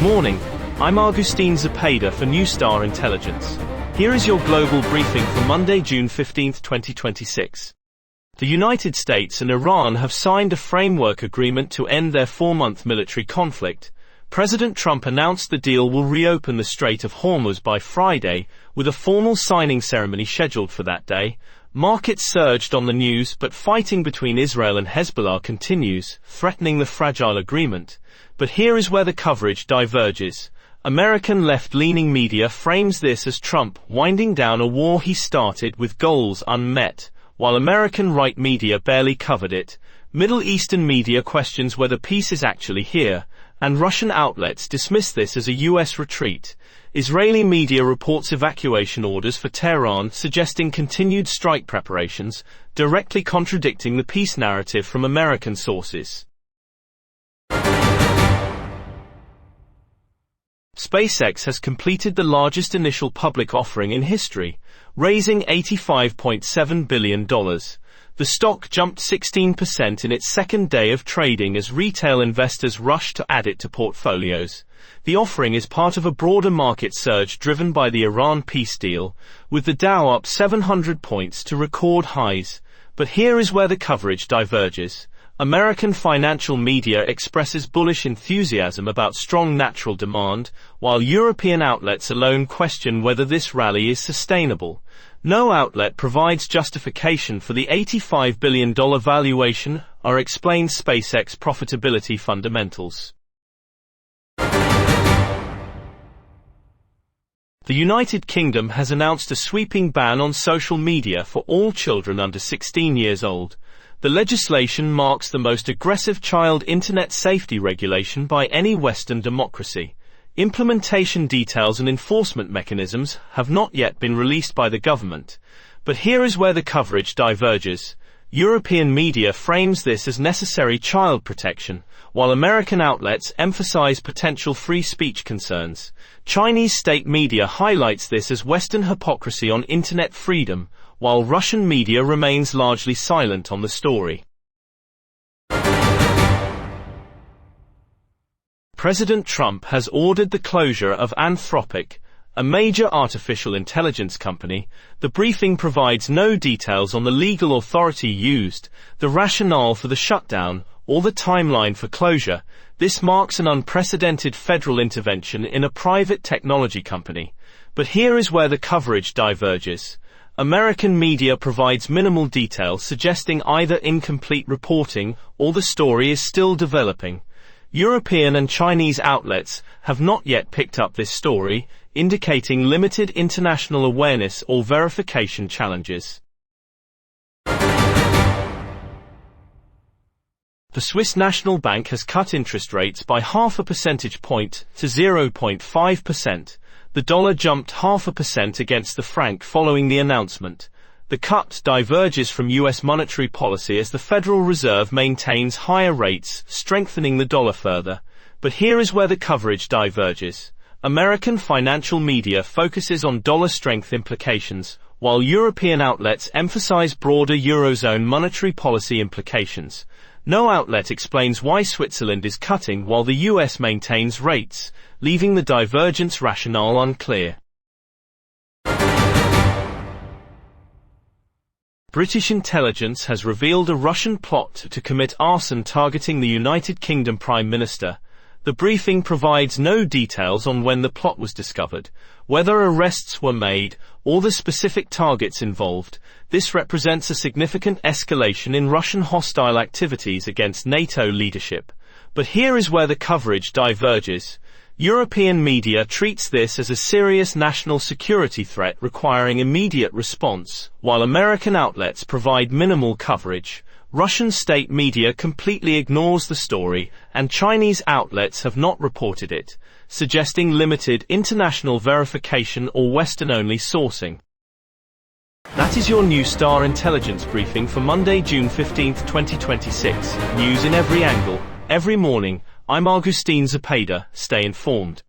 morning, I'm Agustín Zepeda for NewZtar Intelligence. Here is your global briefing for Monday, June 15, 2026. The United States and Iran have signed a framework agreement to end their 4-month military conflict. President Trump announced the deal will reopen the Strait of Hormuz by Friday, with a formal signing ceremony scheduled for that day. Markets surged on the news, but fighting between Israel and Hezbollah continues, threatening the fragile agreement. But here is where the coverage diverges. American left-leaning media frames this as Trump winding down a war he started with goals unmet, while American right media barely covered it. Middle Eastern media questions whether peace is actually here, and Russian outlets dismiss this as a U.S. retreat. Israeli media reports evacuation orders for Tehran, suggesting continued strike preparations, directly contradicting the peace narrative from American sources. SpaceX has completed the largest initial public offering in history, raising $85.7 billion. The stock jumped 16% in its second day of trading as retail investors rushed to add it to portfolios. The offering is part of a broader market surge driven by the Iran peace deal, with the Dow up 700 points to record highs. But here is where the coverage diverges. American financial media expresses bullish enthusiasm about strong natural demand, while European outlets alone question whether this rally is sustainable. No outlet provides justification for the $85 billion valuation or explains SpaceX profitability fundamentals. The United Kingdom has announced a sweeping ban on social media for all children under 16 years old. The legislation marks the most aggressive child internet safety regulation by any Western democracy. Implementation details and enforcement mechanisms have not yet been released by the government. But here is where the coverage diverges. European media frames this as necessary child protection, while American outlets emphasize potential free speech concerns. Chinese state media highlights this as Western hypocrisy on internet freedom, while Russian media remains largely silent on the story. President Trump has ordered the closure of Anthropic, a major artificial intelligence company. The briefing provides no details on the legal authority used, the rationale for the shutdown, or the timeline for closure. This marks an unprecedented federal intervention in a private technology company. But here is where the coverage diverges. American media provides minimal detail, suggesting either incomplete reporting or the story is still developing. European and Chinese outlets have not yet picked up this story, indicating limited international awareness or verification challenges. The Swiss National Bank has cut interest rates by 0.5 percentage point to 0.5%. The dollar jumped 0.5% against the franc following the announcement. The cut diverges from U.S. monetary policy as the Federal Reserve maintains higher rates, strengthening the dollar further. But here is where the coverage diverges. American financial media focuses on dollar strength implications, while European outlets emphasize broader Eurozone monetary policy implications. No outlet explains why Switzerland is cutting while the U.S. maintains rates, leaving the divergence rationale unclear. British intelligence has revealed a Russian plot to commit arson targeting the United Kingdom Prime Minister. The briefing provides no details on when the plot was discovered, whether arrests were made, or the specific targets involved. This represents a significant escalation in Russian hostile activities against NATO leadership. But here is where the coverage diverges. European media treats this as a serious national security threat requiring immediate response, while American outlets provide minimal coverage. Russian state media completely ignores the story, and Chinese outlets have not reported it, suggesting limited international verification or Western-only sourcing. That is your NewZtar Intelligence briefing for Monday, June 15, 2026. News in every angle, every morning. I'm Agustín Zepeda. Stay informed.